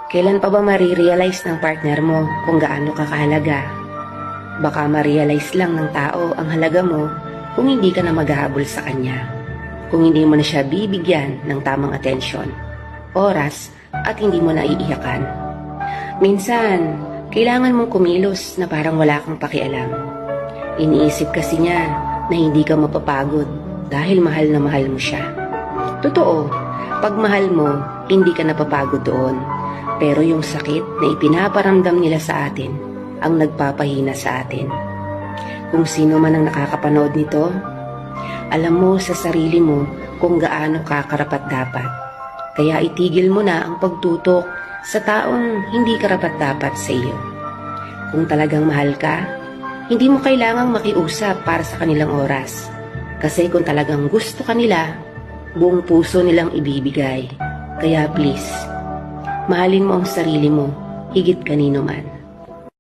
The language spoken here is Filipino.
Kailan pa ba marirealize ng partner mo kung gaano ka kahalaga? Baka ma-realize lang ng tao ang halaga mo kung hindi ka na maghahabol sa kanya. Kung hindi mo na siya bibigyan ng tamang atensyon, oras, at hindi mo na iiyakan. Minsan, kailangan mong kumilos na parang wala kang pakialam. Iniisip kasi niya na hindi ka mapapagod dahil mahal na mahal mo siya. Totoo, pag mahal mo, hindi ka napapagod doon. Pero yung sakit na ipinaparamdam nila sa atin ang nagpapahina sa atin. Kung sino man ang nakakapanood nito, alam mo sa sarili mo kung gaano ka karapat-dapat. Kaya itigil mo na ang pagtutok sa taong hindi karapat-dapat sa iyo. Kung talagang mahal ka, hindi mo kailangang makiusap para sa kanilang oras. Kasi kung talagang gusto ka nila, buong puso nilang ibibigay. Kaya please, mahalin mo ang sarili mo higit kanino man.